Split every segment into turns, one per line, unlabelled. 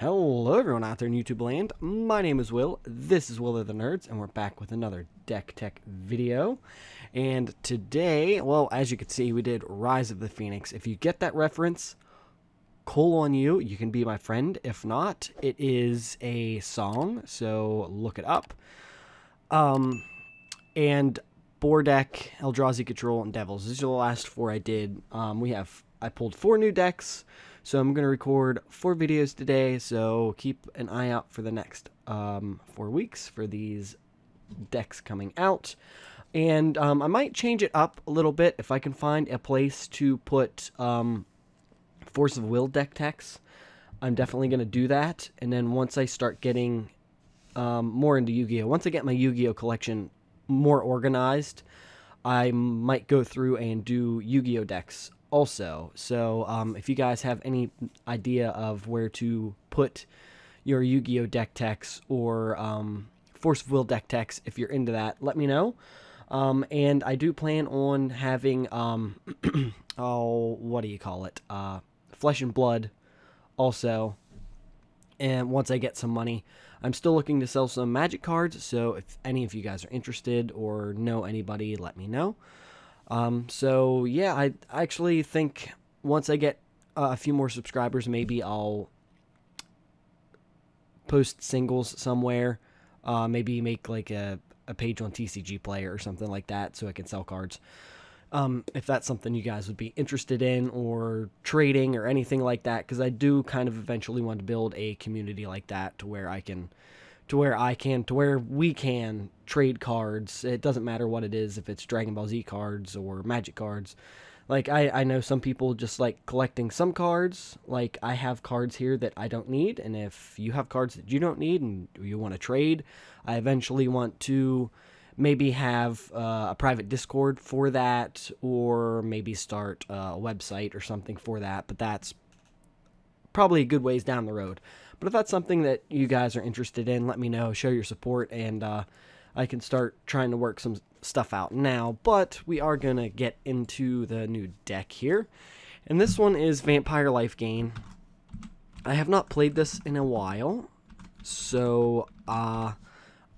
Hello everyone out there in YouTube land, my name is Will, this is Will of the Nerds, and we're back with another deck tech video. And today, well, as you can see, we did Rise of the Phoenix. If you get that reference, cool on you, you can be my friend. If not, it is a song, so look it up. And board deck, Eldrazi Control, and Devils. These are the last four I did. I pulled 4 new decks. So I'm going to record 4 videos today, so keep an eye out for the next 4 weeks for these decks coming out. And I might change it up a little bit if I can find a place to put Force of Will deck techs. I'm definitely going to do that. And then once I start getting more into Yu-Gi-Oh! Once I get my Yu-Gi-Oh! Collection more organized, I might go through and do Yu-Gi-Oh! Decks also. So if you guys have any idea of where to put your Yu-Gi-Oh! Deck techs or Force of Will deck techs, if you're into that, let me know. And I do plan on having what do you call it, Flesh and Blood also. And once I get some money, I'm still looking to sell some Magic cards, so if any of you guys are interested or know anybody, let me know. So yeah, I actually think once I get a few more subscribers, maybe I'll post singles somewhere, maybe make like a page on TCG Player or something like that so I can sell cards. If that's something you guys would be interested in, or trading or anything like that, because I do kind of eventually want to build a community like that to where we can trade cards. It doesn't matter what it is, if it's Dragon Ball Z cards or Magic cards. Like, I know some people just like collecting some cards. Like, I have cards here that I don't need, and if you have cards that you don't need and you want to trade, I eventually want to maybe have a private Discord for that, or maybe start a website or something for that, but that's probably a good ways down the road. But if that's something that you guys are interested in, let me know, show your support, and I can start trying to work some stuff out now. But we are going to get into the new deck here, and this one is Vampire Lifegain. I have not played this in a while, so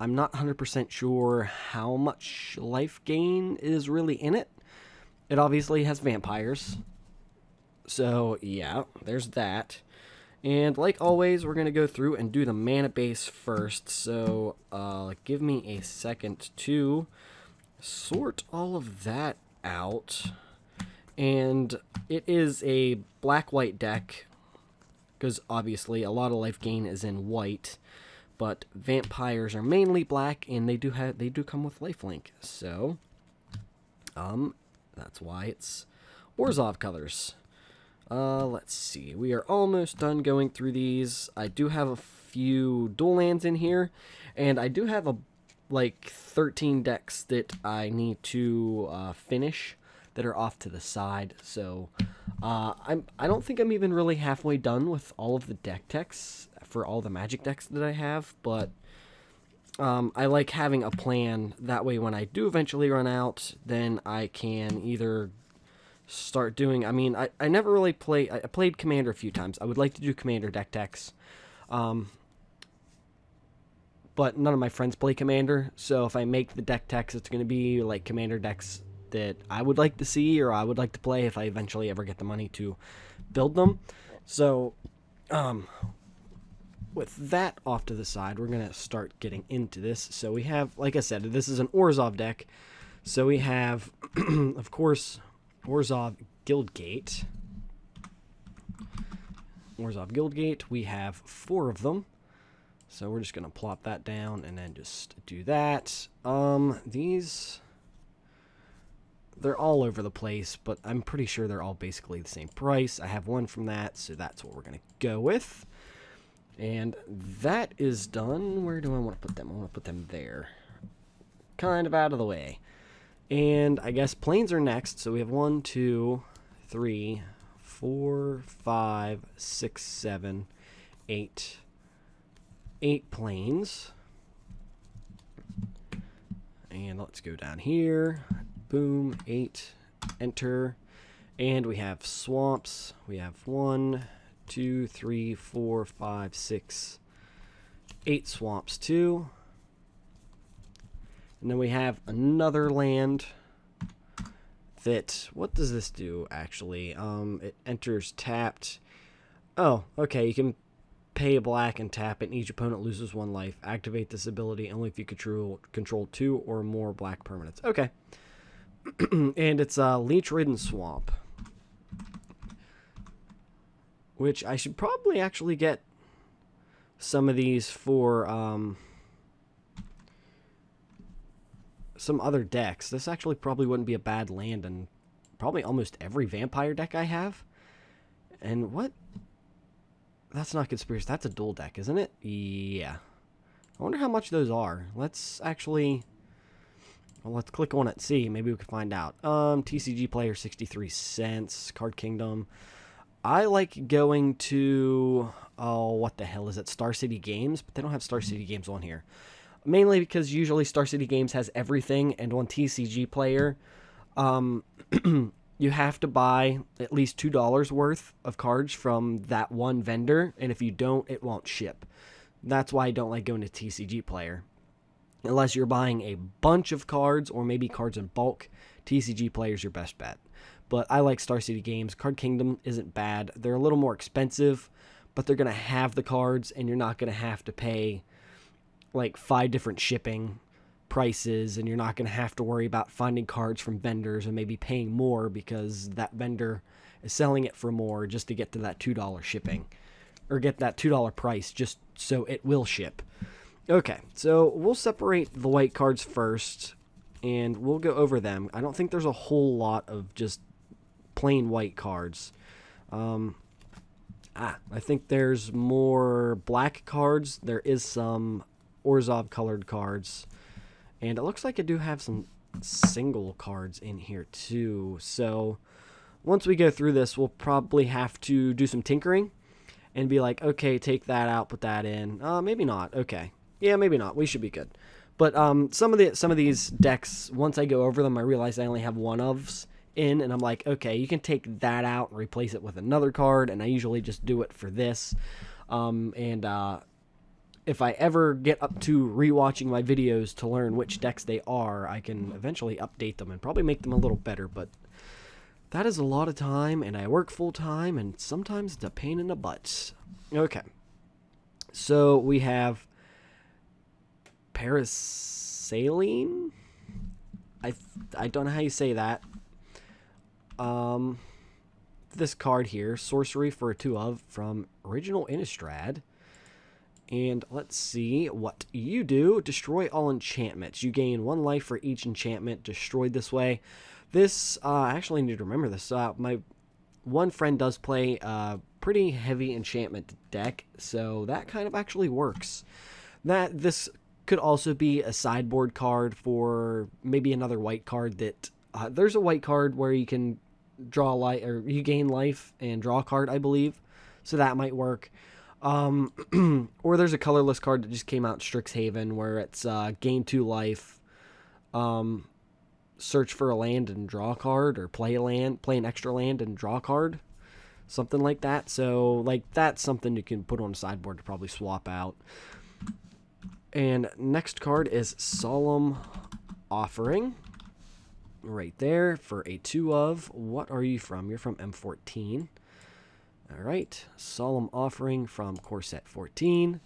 I'm not 100% sure how much life gain is really in it. It obviously has vampires. So, yeah, there's that. And like always, we're going to go through and do the mana base first. So, give me a second to sort all of that out. And it is a black-white deck, because obviously a lot of life gain is in white. But vampires are mainly black, and they do come with lifelink. So, that's why it's Orzhov colors. Let's see. We are almost done going through these. I do have a few dual lands in here, and I do have like 13 decks that I need to finish that are off to the side. So, I don't think I'm even really halfway done with all of the deck techs for all the Magic decks that I have, but I like having a plan. That way when I do eventually run out, then I can either start doing, I never really play, I played Commander a few times. I would like to do Commander deck techs, but none of my friends play Commander, so if I make the deck techs, it's going to be like Commander decks that I would like to see, or I would like to play if I eventually ever get the money to build them. So, with that off to the side, we're going to start getting into this. So we have, like I said, this is an Orzhov deck. So we have, of course, Orzhov Guildgate. Orzhov Guildgate, we have 4 of them. So we're just going to plop that down and then just do that. These, they're all over the place, but I'm pretty sure they're all basically the same price. I have one from that, so that's what we're going to go with. And that is done. Where do I want to put them? I want to put them there. Kind of out of the way. And I guess planes are next. So we have 1, 2, 3, 4, 5, 6, 7, 8. 8 planes. And let's go down here. Boom. 8. Enter. And we have swamps. We have 1, 2, 3, 4, 5, 6, 8 swamps too. And then we have another land that, what does this do actually? It enters tapped. Oh, okay, you can pay a black and tap it, and each opponent loses 1 life. Activate this ability only if you control 2 or more black permanents. Okay. And it's a leech-ridden swamp, which I should probably actually get some of these for some other decks. This actually probably wouldn't be a bad land in probably almost every vampire deck I have. And what? That's not conspiracy. That's a dual deck, isn't it? Yeah. I wonder how much those are. Let's actually... Well, let's click on it, see. Maybe we can find out. TCG player, 63 cents. Card Kingdom. I like going to... Oh, what the hell is it? Star City Games? But they don't have Star City Games on here. Mainly because usually Star City Games has everything, and on TCG player, you have to buy at least $2 worth of cards from that one vendor, and if you don't, it won't ship. That's why I don't like going to TCG player. Unless you're buying a bunch of cards, or maybe cards in bulk, TCG player is your best bet. But I like Star City Games. Card Kingdom isn't bad. They're a little more expensive, but they're going to have the cards, and you're not going to have to pay like 5 different shipping prices, and you're not going to have to worry about finding cards from vendors and maybe paying more because that vendor is selling it for more just to get to that $2 shipping, or get that $2 price just so it will ship. Okay, so we'll separate the white cards first, and we'll go over them. I don't think there's a whole lot of just plain white cards. I think there's more black cards. There is some Orzhov colored cards. And it looks like I do have some single cards in here too. So once we go through this, we'll probably have to do some tinkering and be like, okay, take that out, put that in. Maybe not. Okay. Yeah, maybe not. We should be good. But some of these decks, once I go over them, I realize I only have one ofs in, and I'm like, okay, you can take that out and replace it with another card, and I usually just do it for this. If I ever get up to rewatching my videos to learn which decks they are, I can eventually update them and probably make them a little better, but that is a lot of time, and I work full-time, and sometimes it's a pain in the butt. Okay. So we have Parasaline? I don't know how you say that. This card here, sorcery for a 2-of from Original Innistrad. And let's see what you do. Destroy all enchantments. You gain 1 life for each enchantment destroyed this way. This, I actually need to remember this. My one friend does play a pretty heavy enchantment deck, so that kind of actually works. This could also be a sideboard card for maybe another white card that... there's a white card where you can draw life, or you gain life and draw a card, I believe. So that might work. Or there's a colorless card that just came out, Strixhaven, where it's gain 2 life, search for a land and draw a card, or play an extra land and draw a card, something like that. So like that's something you can put on a sideboard to probably swap out. And next card is Solemn Offering, right there for a 2-of. What are you from? You're from M14. All right, Solemn Offering from Core Set 14.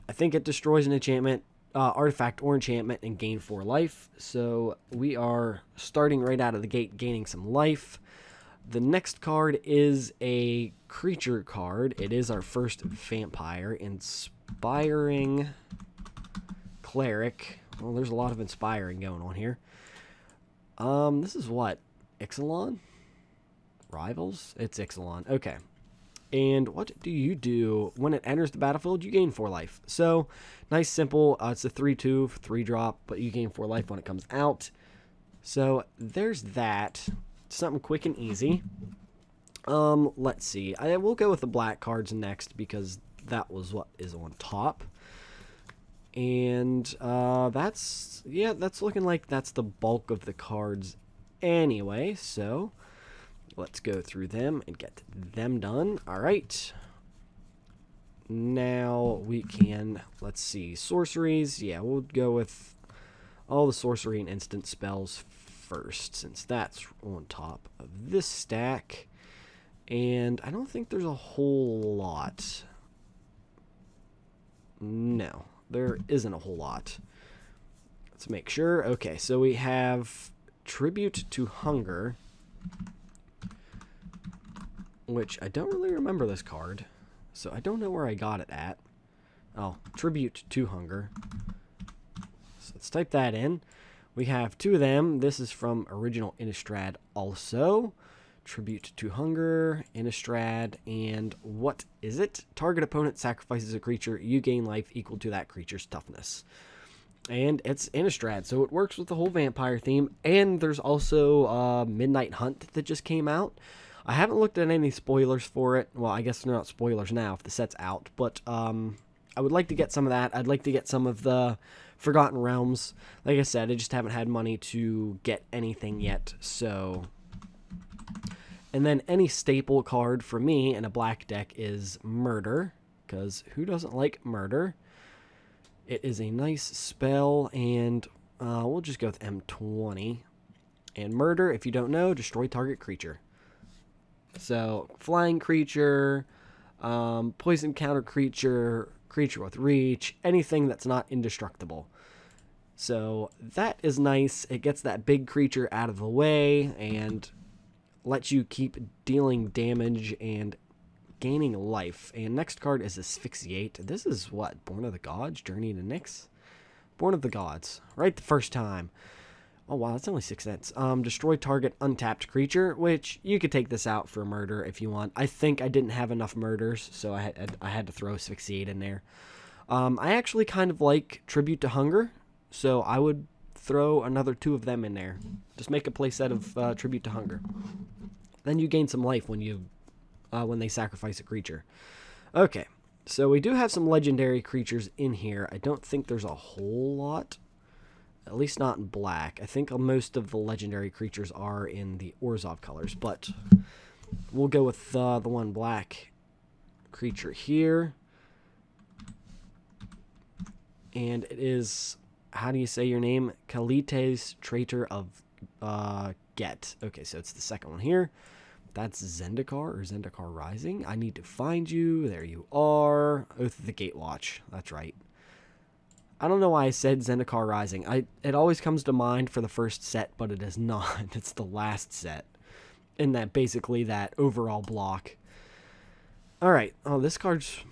I think it destroys an enchantment, artifact or enchantment, and gain 4 life. So we are starting right out of the gate gaining some life. The next card is a creature card. It is our first vampire, Inspiring Cleric. Well, there's a lot of inspiring going on here. This is what? Exelon? Rivals? It's Exelon. Okay. And what do you do? When it enters the battlefield, you gain 4 life. So, nice, simple. It's a 3/2, 3-drop, but you gain 4 life when it comes out. So, there's that. Something quick and easy. Let's see. I will go with the black cards next because that was what is on top. And that's looking like that's the bulk of the cards anyway. So, Let's go through them and get them done. All right. Now we can, let's see, sorceries. Yeah, we'll go with all the sorcery and instant spells first, since that's on top of this stack. And I don't think there's a whole lot. No, there isn't a whole lot. Let's make sure. Okay, so we have Tribute to Hunger, which I don't really remember this card, so I don't know where I got it at. Oh, Tribute to Hunger. So let's type that in. We have 2 of them. This is from original Innistrad also. Tribute to Hunger, Innistrad, and what is it? Target opponent sacrifices a creature. You gain life equal to that creature's toughness. And it's Innistrad, so it works with the whole vampire theme. And there's also Midnight Hunt that just came out. I haven't looked at any spoilers for it. Well, I guess they're not spoilers now if the set's out. But I would like to get some of that. I'd like to get some of the Forgotten Realms. Like I said, I just haven't had money to get anything yet. So, and then any staple card for me in a black deck is Murder, because who doesn't like Murder? It is a nice spell, and we'll just go with M20. And Murder, if you don't know, destroy target creature. So, flying creature, poison counter creature, creature with reach, anything that's not indestructible. So, that is nice. It gets that big creature out of the way and lets you keep dealing damage and gaining life. And next card is Asphyxiate. This is what? Born of the Gods? Journey to Nyx? Born of the Gods. Right the first time. Oh, wow, that's only 6 cents. Destroy target untapped creature, which you could take this out for Murder if you want. I think I didn't have enough Murders, so I had to throw Asphyxiate in there. I actually kind of like Tribute to Hunger, so I would throw another 2 of them in there. Just make a playset of Tribute to Hunger. Then you gain some life when they sacrifice a creature. Okay, so we do have some legendary creatures in here. I don't think there's a whole lot. At least not in black. I think most of the legendary creatures are in the Orzhov colors, but we'll go with the one black creature here. And it is, how do you say your name? Kalites, Traitor of Get. Okay, so it's the second one here. That's Zendikar or Zendikar Rising. I need to find you. There you are. Oath of the Gatewatch. That's right. I don't know why I said Zendikar Rising. It always comes to mind for the first set, but it is not. It's the last set. In that, basically, that overall block. Alright. Oh, this card's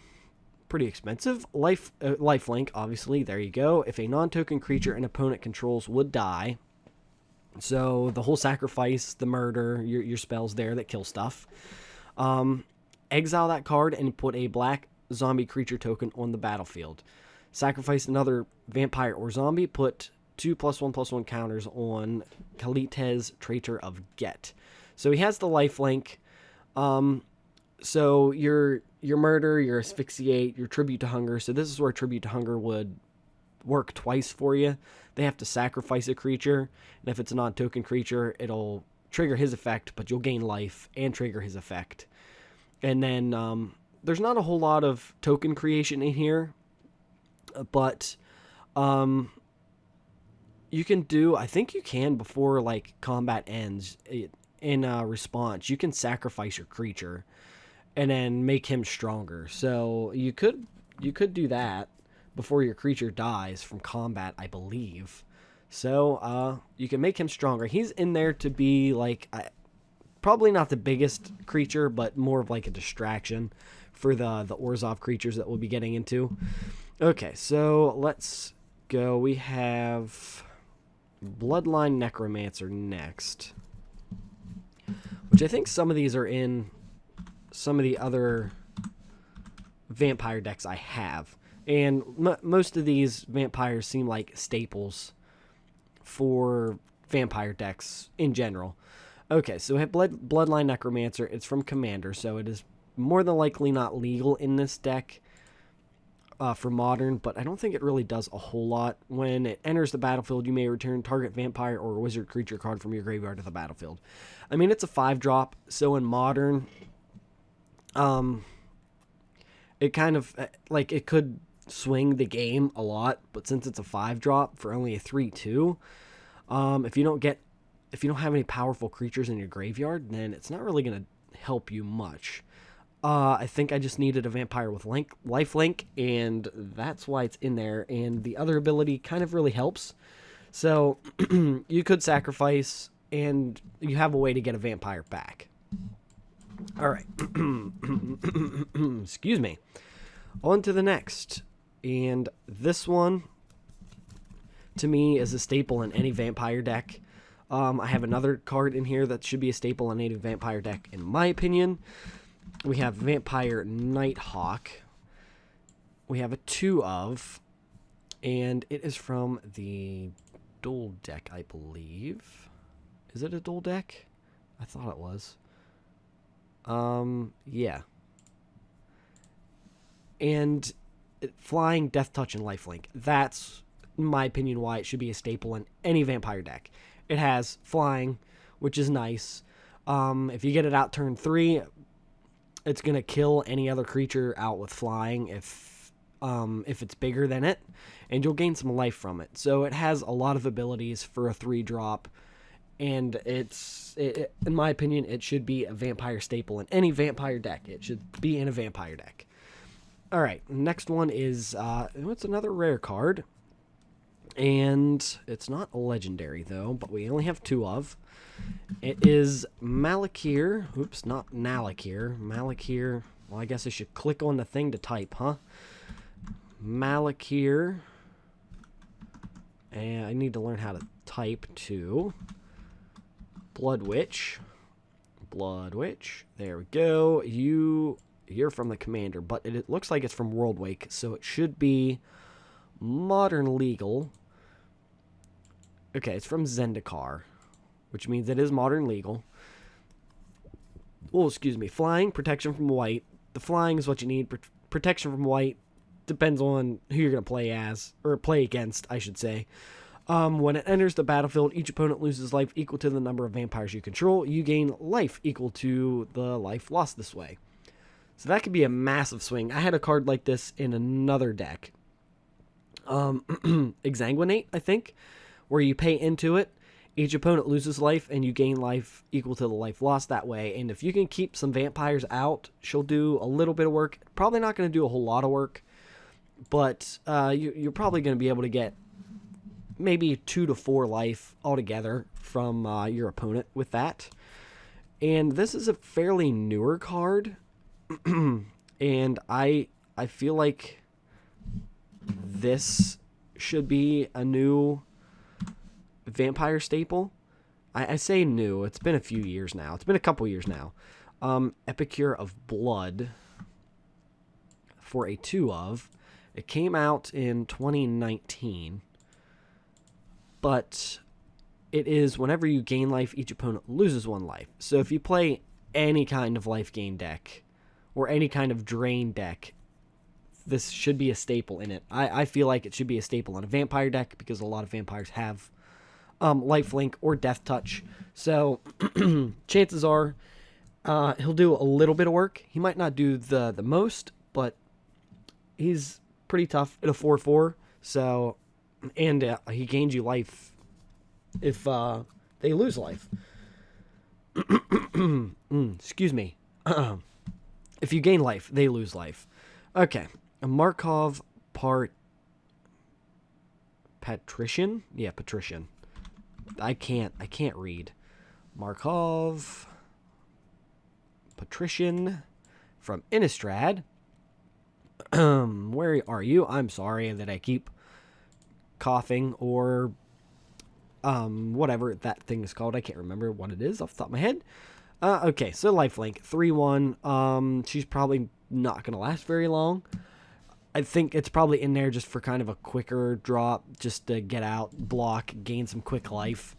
pretty expensive. Lifelink, obviously. There you go. If a non-token creature an opponent controls would die. So, the whole sacrifice, the murder, your spells there that kill stuff. Exile that card and put a black zombie creature token on the battlefield. Sacrifice another vampire or zombie. Put 2 +1/+1 counters on Kalites, Traitor of Get. So he has the lifelink. So your Murder, your Asphyxiate, your Tribute to Hunger. So this is where Tribute to Hunger would work twice for you. They have to sacrifice a creature, and if it's a non-token creature, it'll trigger his effect, but you'll gain life and trigger his effect. And then there's not a whole lot of token creation in here. But you can do, I think you can, before like combat ends, in response, you can sacrifice your creature and then make him stronger. So you could do that before your creature dies from combat, I believe. So you can make him stronger. He's in there to be like probably not the biggest creature, but more of like a distraction for the Orzhov creatures that we'll be getting into. Okay, so let's go. We have Bloodline Necromancer next, which I think some of these are in some of the other vampire decks I have. And most of these vampires seem like staples for vampire decks in general. Okay, so we have Bloodline Necromancer. It's from Commander, so it is more than likely not legal in this deck. for modern, but I don't think it really does a whole lot. When it enters the battlefield, you may return target vampire or wizard creature card from your graveyard to the battlefield. I mean, it's a 5-drop, so in modern, it kind of, like, it could swing the game a lot, but since it's a 5-drop for only a 3/2, if you don't have any powerful creatures in your graveyard, then it's not really going to help you much. I think I just needed a vampire with lifelink, and that's why it's in there, and the other ability kind of really helps. So you could sacrifice, and you have a way to get a vampire back. All right. Excuse me. On to the next. And this one, to me, is a staple in any vampire deck. I have another card in here that should be a staple in any vampire deck, in my opinion. We have Vampire Nighthawk. We have a 2 of, and it is from the dual deck, I believe. Is it a dual deck? I thought it was. Yeah. And flying, Death Touch, and Lifelink. That's, in my opinion, why it should be a staple in any vampire deck. It has flying, which is nice. If you get it out turn 3, it's going to kill any other creature out with flying if it's bigger than it, and you'll gain some life from it. So it has a lot of abilities for a 3-drop, and in my opinion, it should be a vampire staple in any vampire deck. It should be in a vampire deck. All right, next one is, it's another rare card, and it's not a legendary, though, but we only have 2 of. It is Malakir. Oops, not Malakir. Malakir. Well, I guess I should click on the thing to type, huh? Malakir. And I need to learn how to type, too. Blood Witch. Blood Witch. There we go. You're from the commander, but it looks like it's from Worldwake, so it should be modern legal. Okay, it's from Zendikar, which means it is modern legal. Oh, excuse me. Flying, protection from white. The flying is what you need. Protection from white depends on who you're going to play as, or play against, I should say. When it enters the battlefield, each opponent loses life equal to the number of vampires you control. You gain life equal to the life lost this way. So that could be a massive swing. I had a card like this in another deck. Exsanguinate, I think, where you pay into it. Each opponent loses life, and you gain life equal to the life lost that way. And if you can keep some vampires out, she'll do a little bit of work. Probably not going to do a whole lot of work, but you're probably going to be able to get maybe 2 to 4 life altogether from your opponent with that. And this is a fairly newer card, and I feel like this should be a new vampire staple. I say new. It's been a few years now. It's been a couple years now. Epicure of Blood for a 2 of. It came out in 2019. But it is whenever you gain life, each opponent loses 1 life. So if you play any kind of life gain deck or any kind of drain deck, this should be a staple in it. I feel like it should be a staple in a vampire deck because a lot of vampires have lifelink or death touch. So chances are he'll do a little bit of work. He might not do the most, but he's pretty tough at a 4/4. So, and he gains you life if they lose life. Excuse me. If you gain life, they lose life. Okay. A Markov Patrician? Yeah, Patrician. I can't read. Markov Patrician from Innistrad. Where are you? I'm sorry that I keep coughing or whatever that thing is called. I can't remember what it is off the top of my head. Okay, so lifelink 3/1. She's probably not going to last very long. I think it's probably in there just for kind of a quicker drop, just to get out, block, gain some quick life.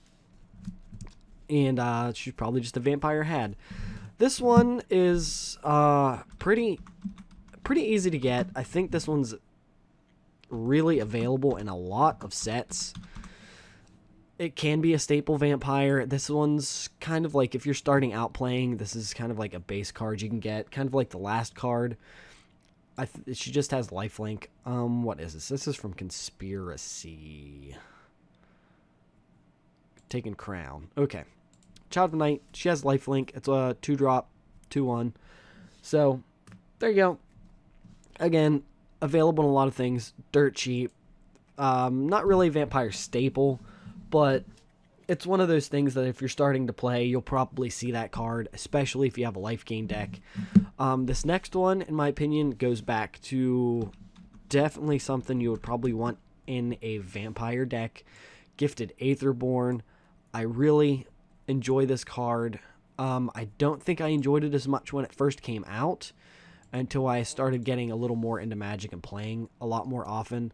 And she's probably just a vampire had. This one is pretty easy to get. I think this one's really available in a lot of sets. It can be a staple vampire. This one's kind of like, if you're starting out playing, this is kind of like a base card you can get, kind of like the last card. She just has lifelink. What is this? This is from Conspiracy. Taken Crown. Okay. Child of Night. She has lifelink. It's a 2-drop, 2/1. So, there you go. Again, available in a lot of things. Dirt cheap. Not really a vampire staple, but it's one of those things that if you're starting to play, you'll probably see that card, especially if you have a Lifegain deck. This next one, in my opinion, goes back to definitely something you would probably want in a vampire deck. Gifted Aetherborn. I really enjoy this card. I don't think I enjoyed it as much when it first came out until I started getting a little more into Magic and playing a lot more often.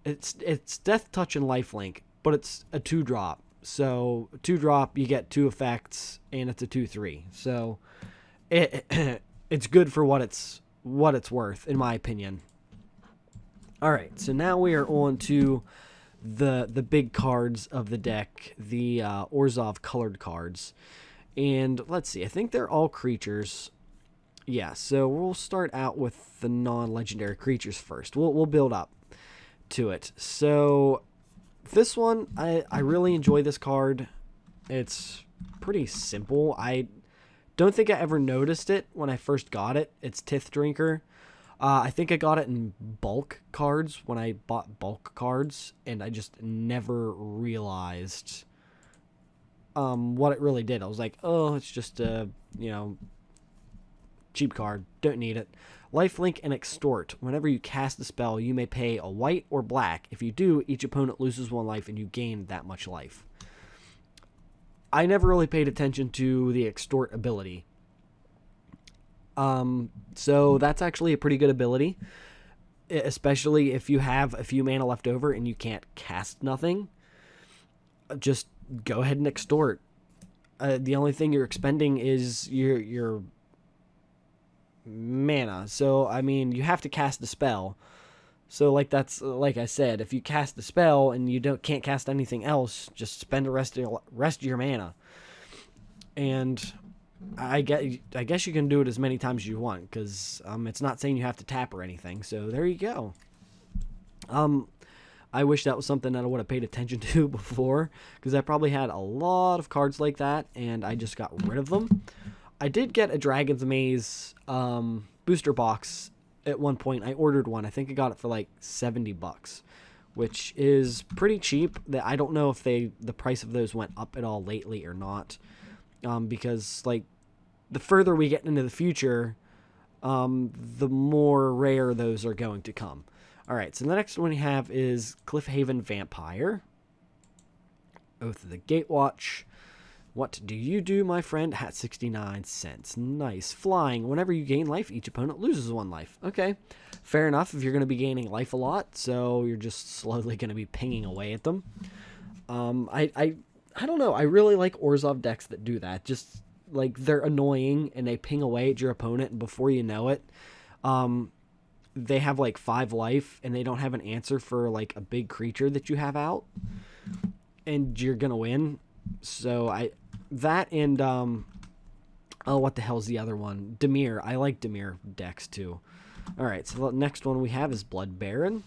It's Death Touch and Lifelink, but it's a 2-drop. So 2-drop, you get 2 effects, and it's a 2/3. So it's good for what it's worth, in my opinion. All right, so now we are on to the big cards of the deck, the Orzhov colored cards. And let's see, I think they're all creatures. Yeah, so we'll start out with the non-legendary creatures first. We'll build up to it. So this one, I really enjoy this card. It's pretty simple. I don't think I ever noticed it when I first got it. It's Tiff Drinker. I think I got it in bulk cards when I bought bulk cards, and I just never realized what it really did. I was like, oh, it's just a, cheap card. Don't need it. Lifelink and Extort. Whenever you cast a spell, you may pay a white or black. If you do, each opponent loses 1 life and you gain that much life. I never really paid attention to the Extort ability. So that's actually a pretty good ability, especially if you have a few mana left over and you can't cast nothing. Just go ahead and Extort. The only thing you're expending is your mana. So, I mean, you have to cast a spell. So, like I said, if you cast a spell and you can't cast anything else, just spend the rest of your mana. And I guess you can do it as many times as you want, because it's not saying you have to tap or anything. So there you go. I wish that was something that I would have paid attention to before, because I probably had a lot of cards like that, and I just got rid of them. I did get a Dragon's Maze booster box at one point. I ordered one. I think I got it for like $70, which is pretty cheap. I don't know if the price of those went up at all lately or not. Because like the further we get into the future, the more rare those are going to come. All right, so the next one we have is Cliffhaven Vampire. Oath of the Gatewatch. What do you do, my friend? At 69 cents. Nice. Flying. Whenever you gain life, each opponent loses 1 life. Okay, fair enough if you're going to be gaining life a lot, so you're just slowly going to be pinging away at them. I don't know. I really like Orzhov decks that do that. Just, like, they're annoying, and they ping away at your opponent, and before you know it, they have, like, 5 life, and they don't have an answer for, like, a big creature that you have out, and you're gonna win. So, that and, what the hell's the other one? Dimir. I like Dimir decks, too. Alright, so the next one we have is Blood Baron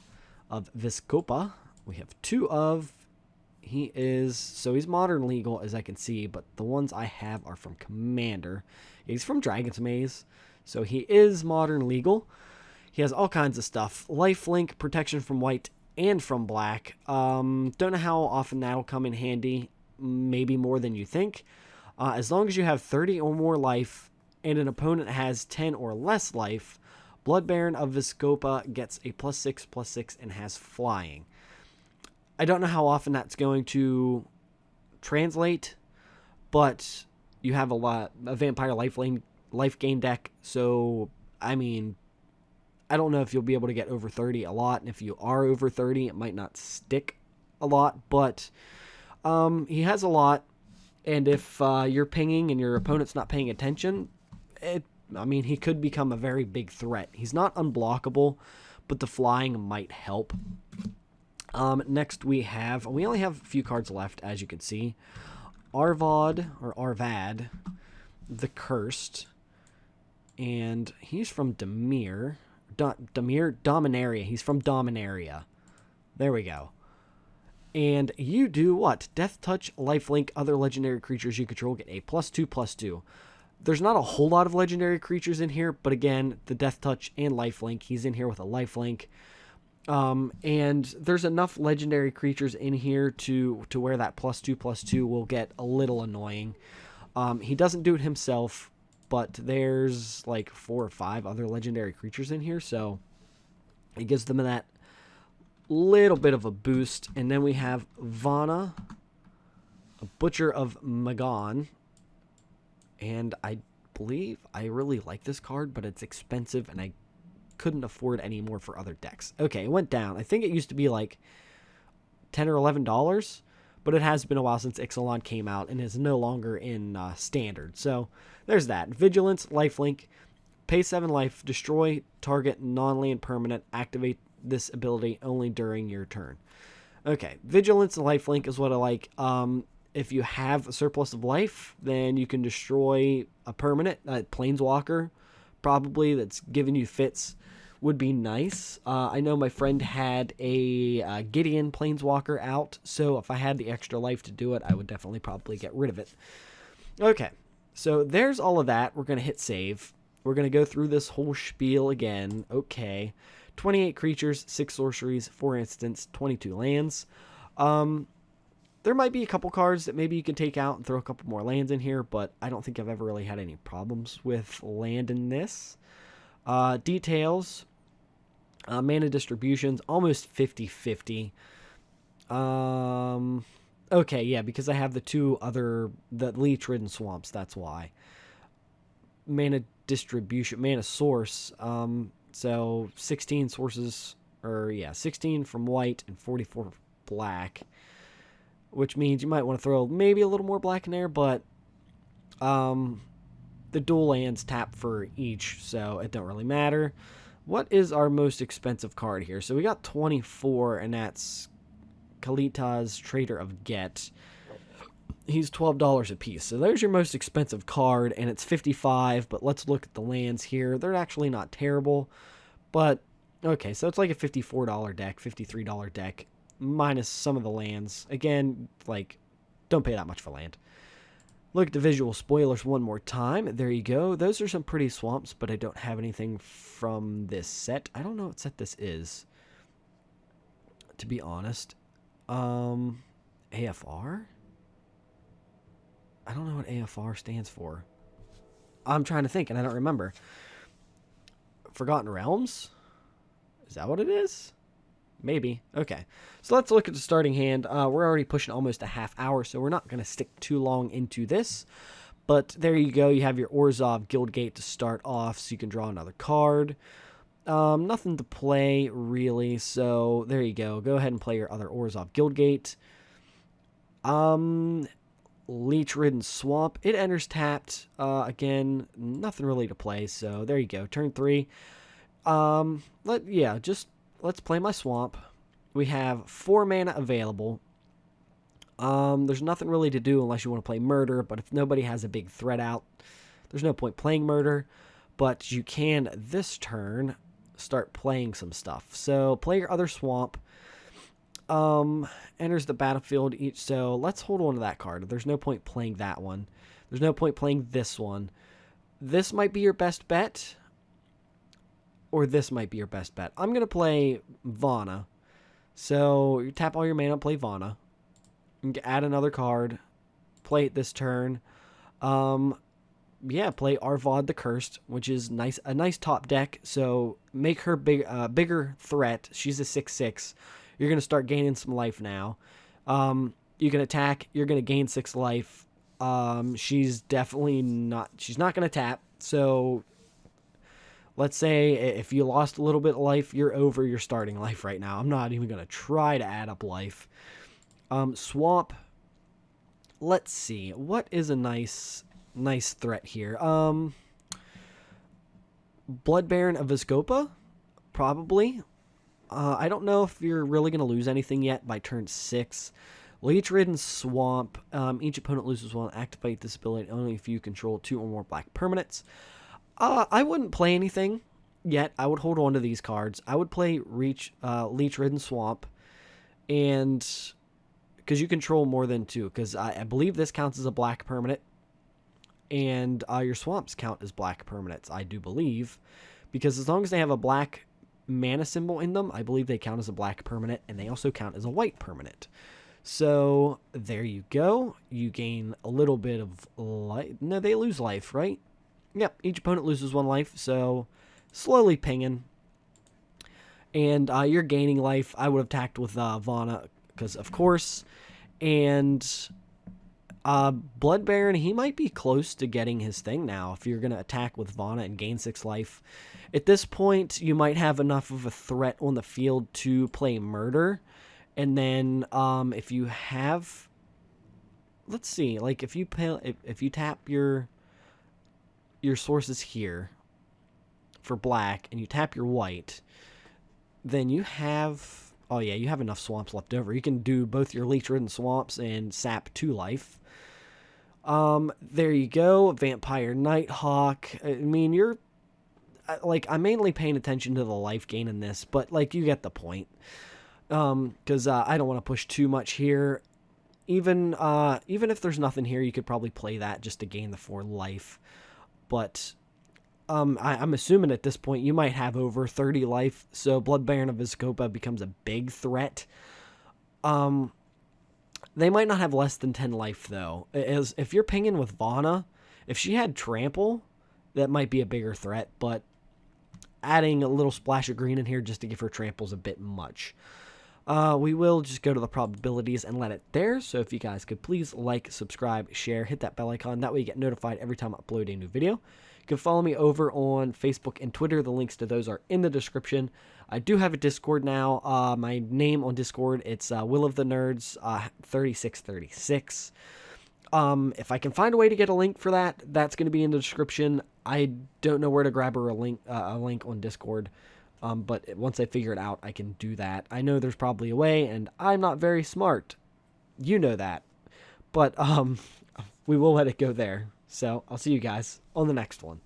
of Viscopa. We have 2 of... He's modern legal, as I can see, but the ones I have are from Commander. He's from Dragon's Maze, so he is modern legal. He has all kinds of stuff. Lifelink, protection from white and from black. Don't know how often that'll come in handy. Maybe more than you think. As long as you have 30 or more life and an opponent has 10 or less life, Blood Baron of Viscopa gets a +6/+6 and has flying. I don't know how often that's going to translate, but you have a vampire life gain deck, so, I mean, I don't know if you'll be able to get over 30 a lot, and if you are over 30, it might not stick a lot, but he has a lot, and if you're pinging and your opponent's not paying attention, he could become a very big threat. He's not unblockable, but the flying might help. Next we only have a few cards left, as you can see. Rvad, the Cursed, and he's from Dominaria. He's from Dominaria. There we go. And you do what? Death Touch, Lifelink, other legendary creatures you control get a +2/+2. There's not a whole lot of legendary creatures in here, but again, the Death Touch and Lifelink, he's in here with a Lifelink. And there's enough legendary creatures in here to where that +2/+2 will get a little annoying. He doesn't do it himself, but there's like 4 or 5 other legendary creatures in here, so it gives them that little bit of a boost. And then we have Vana, A Butcher of Magon, and I believe I really like this card, but it's expensive and I couldn't afford any more for other decks. Okay, it went down. I think it used to be like $10 or $11, but it has been a while since Exelon came out and is no longer in standard. So there's that. Vigilance, Lifelink, pay 7 life, destroy target non-land permanent, activate this ability only during your turn. Okay, Vigilance and Lifelink is what I like. If you have a surplus of life, then you can destroy a permanent, Planeswalker, probably, that's giving you fits. Would be nice. I know my friend had a Gideon Planeswalker out, so if I had the extra life to do it, I would definitely probably get rid of it. Okay, so there's all of that. We're going to hit save. We're going to go through this whole spiel again. Okay, 28 creatures, 6 sorceries, 4 instants, 22 lands. There might be a couple cards that maybe you can take out and throw a couple more lands in here, but I don't think I've ever really had any problems with land in this. Details. Mana distributions, almost 50-50. Okay, yeah, because I have the leech-ridden swamps, that's why. Mana distribution, mana source, so 16 sources, 16 from white and 44 black, which means you might want to throw maybe a little more black in there, but the dual lands tap for each, so it don't really matter. What is our most expensive card here? So we got 24, and that's Kalita's Trader of Get. He's $12 a piece. So there's your most expensive card, and it's 55, but let's look at the lands here. They're actually not terrible, but okay, so it's like a $54 deck, $53 deck, minus some of the lands. Again, like, don't pay that much for land. Look at the visual spoilers one more time. There you go. Those are some pretty swamps, but I don't have anything from this set. I don't know what set this is, to be honest. AFR? I don't know what AFR stands for. I'm trying to think, and I don't remember. Forgotten Realms? Is that what it is? Maybe. Okay. So let's look at the starting hand. We're already pushing almost a half hour, so we're not going to stick too long into this. But there you go. You have your Orzhov Guildgate to start off, so you can draw another card. Nothing to play, really, so there you go. Go ahead and play your other Orzhov Guildgate. Leech-ridden Swamp. It enters tapped. Again, nothing really to play, so there you go. Turn 3. Let's play my swamp. We have 4 mana available. There's nothing really to do unless you want to play Murder, but if nobody has a big threat out, there's no point playing Murder. But you can, this turn, start playing some stuff. So play your other swamp. Enters the battlefield each. So let's hold on to that card. There's no point playing that one. There's no point playing this one. This might be your best bet. Or this might be your best bet. I'm going to play Vana. So you tap all your mana, play Vana. You can add another card. Play it this turn. Play Rvad the Cursed, which is a nice top deck. So make her bigger threat. She's a 6/6. You're going to start gaining some life now. You can attack. You're going to gain 6 life. She's not going to tap. So let's say if you lost a little bit of life, you're over your starting life right now. I'm not even going to try to add up life. Swamp. Let's see. What is a nice threat here? Blood Baron of Viscopa? Probably. I don't know if you're really going to lose anything yet by turn 6. Leech-ridden Swamp. Each opponent loses one. Activate this ability only if you control 2 or more black permanents. I wouldn't play anything yet. I would hold on to these cards. I would play Leech-ridden Swamp, and because you control more than 2. Because I believe this counts as a black permanent, and your swamps count as black permanents, I do believe. Because as long as they have a black mana symbol in them, I believe they count as a black permanent, and they also count as a white permanent. So there you go. You gain a little bit of life. No, they lose life, right? Yep, each opponent loses 1 life, so slowly pinging. And you're gaining life. I would have attacked with Vana, because of course. And Blood Baron, he might be close to getting his thing now if you're going to attack with Vana and gain 6 life. At this point, you might have enough of a threat on the field to play Murder. And then if you have, let's see, like if you tap your sources here for black and you tap your white, then you have, oh yeah, you have enough swamps left over. You can do both your Leech-ridden Swamps and sap 2 life. There you go, Vampire Nighthawk. I mean, you're, like, I'm mainly paying attention to the life gain in this, but, like, you get the point. Because I don't want to push too much here. Even if there's nothing here, you could probably play that just to gain the 4 life. But I'm assuming at this point you might have over 30 life, so Blood Baron of Viscopa becomes a big threat. They might not have less than 10 life, though. If you're pinging with Vana, if she had Trample, that might be a bigger threat, but adding a little splash of green in here just to give her Trample is a bit much. We will just go to the probabilities and let it there. So if you guys could please like, subscribe, share, hit that bell icon. That way you get notified every time I upload a new video. You can follow me over on Facebook and Twitter. The links to those are in the description. I do have a Discord now. My name on Discord, it's Will of the Nerds 3636. If I can find a way to get a link for that, that's going to be in the description. I don't know where to grab a link on Discord. But once I figure it out, I can do that. I know there's probably a way, and I'm not very smart. You know that. But we will let it go there. So I'll see you guys on the next one.